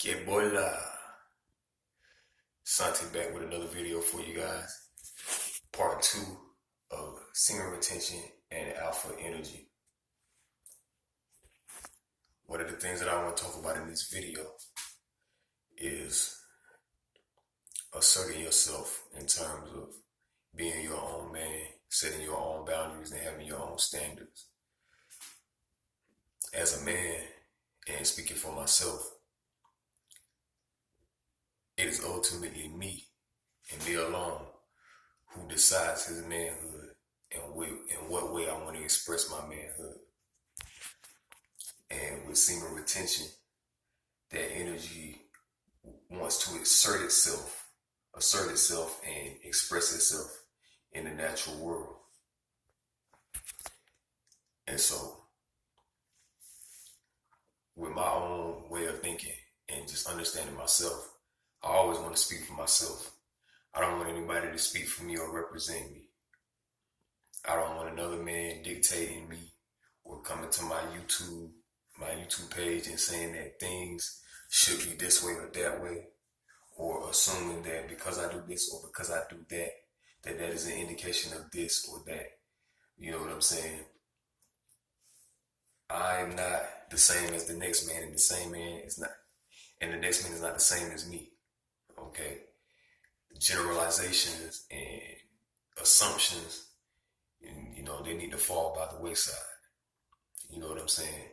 Que bola. Santi back with another video for you guys. Part 2 of semen retention and alpha energy. One of the things that I want to talk about in this video is asserting yourself in terms of being your own man, setting your own boundaries, and having your own standards. As a man, and speaking for myself, it is ultimately me and me alone who decides his manhood and in what way I want to express my manhood. And with semen retention, that energy wants to assert itself and express itself in the natural world. And so, with my own way of thinking and just understanding myself, I always want to speak for myself. I don't want anybody to speak for me or represent me. I don't want another man dictating me or coming to my YouTube page and saying that things should be this way or that way, or assuming that because I do this or because I do that, that is an indication of this or that. You know what I'm saying? I'm not the same as the next man, and the same man is not, and the next man is not the same as me. Okay? Generalizations and assumptions, they need to fall by the wayside. You know what I'm saying?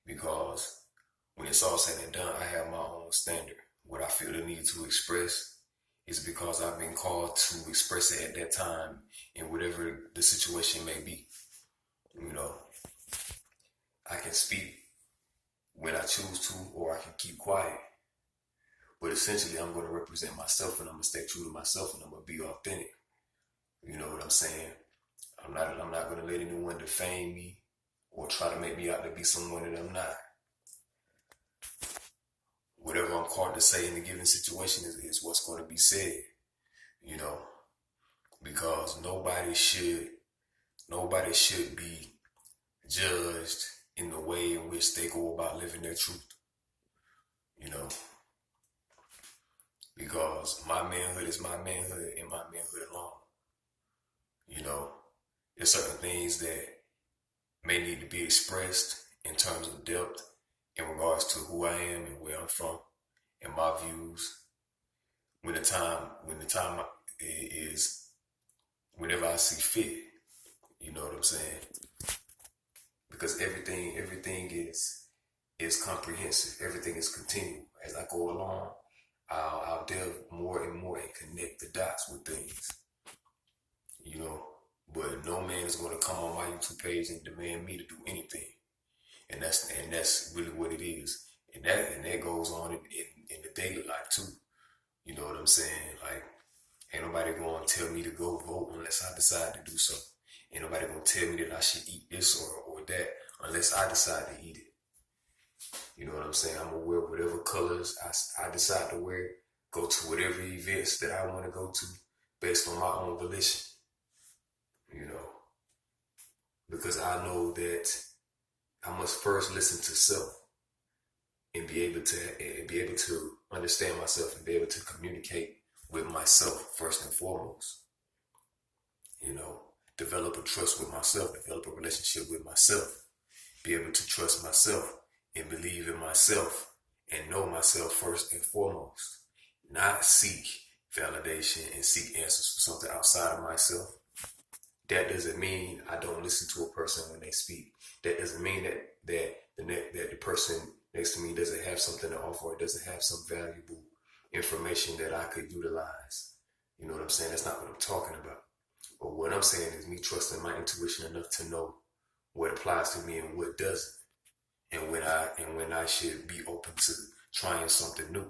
Because when it's all said and done, I have my own standard. What I feel the need to express is because I've been called to express it at that time in whatever the situation may be. I can speak when I choose to, or I can keep quiet. But essentially, I'm going to represent myself, and I'm going to stay true to myself, and I'm going to be authentic. You know what I'm saying? I'm not going to let anyone defame me or try to make me out to be someone that I'm not. Whatever I'm called to say in a given situation is what's going to be said, because nobody should be judged in the way in which they go about living their truth, because my manhood is my manhood and my manhood alone. There's certain things that may need to be expressed in terms of depth in regards to who I am and where I'm from and my views when the time is whenever I see fit. You know what I'm saying? Because everything is comprehensive. Everything is continual. As I go along, I'll delve more and more and connect the dots with things. But no man is going to come on my YouTube page and demand me to do anything. And that's really what it is. And that goes on in the daily life too. You know what I'm saying? Like, ain't nobody going to tell me to go vote unless I decide to do so. Ain't nobody going to tell me that I should eat this or that unless I decide to eat it. You know what I'm saying? I'm going to wear whatever colors I decide to wear, go to whatever events that I want to go to based on my own volition. Because I know that I must first listen to self and be able to understand myself and be able to communicate with myself first and foremost. Develop a trust with myself, develop a relationship with myself, be able to trust myself and believe in myself and know myself first and foremost. Not seek validation and seek answers for something outside of myself. That doesn't mean I don't listen to a person when they speak. That doesn't mean that the person next to me doesn't have something to offer or doesn't have some valuable information that I could utilize. You know what I'm saying? That's not what I'm talking about. But what I'm saying is me trusting my intuition enough to know what applies to me and what doesn't, and when I should be open to trying something new.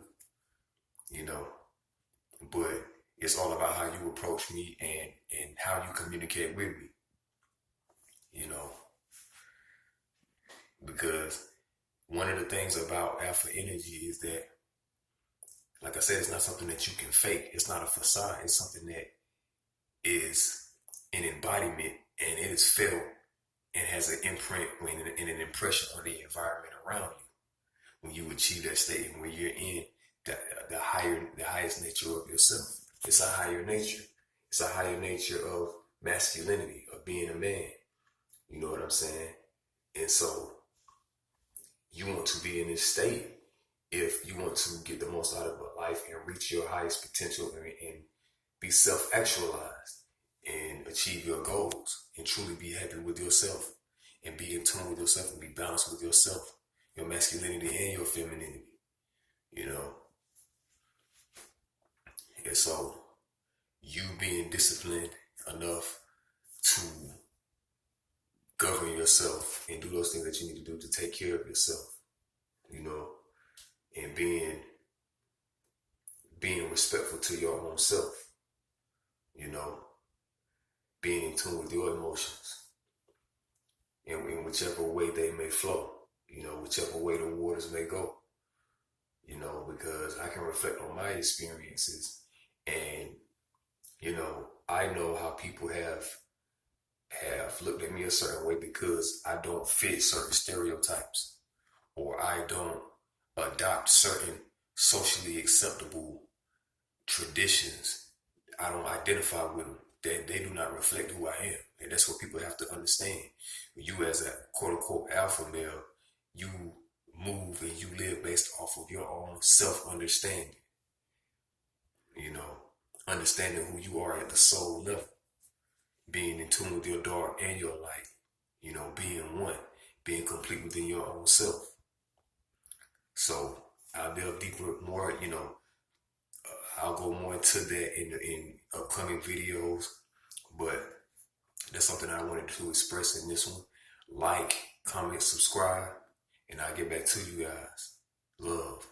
But it's all about how you approach me and how you communicate with me. Because one of the things about alpha energy is that, like I said, it's not something that you can fake. It's not a facade. It's something that is an embodiment, and it is felt and has an imprint and an impression on the environment around you. when you achieve that state and when you're in the highest nature of yourself. It's a higher nature. It's a higher nature of masculinity, of being a man. You know what I'm saying? And so you want to be in this state if you want to get the most out of life and reach your highest potential and be self-actualized and achieve your goals and truly be happy with yourself and be in tune with yourself and be balanced with yourself, your masculinity and your femininity, you know. And so you being disciplined enough to govern yourself and do those things that you need to do to take care of yourself, you know, and being respectful to your own self, you know, being in tune with your emotions in whichever way they may flow, you know, whichever way the waters may go, you know, because I can reflect on my experiences and, you know, I know how people have looked at me a certain way because I don't fit certain stereotypes or I don't adopt certain socially acceptable traditions. I don't identify with them. They do not reflect who I am. And that's what people have to understand. You as a quote unquote alpha male, you move and you live based off of your own self-understanding. You know, understanding who you are at the soul level. Being in tune with your dark and your light. You know, being one. Being complete within your own self. So I'll delve deeper, more, you know, I'll go more into that in upcoming videos, but that's something I wanted to express in this one. Like, comment, subscribe, and I'll get back to you guys. Love.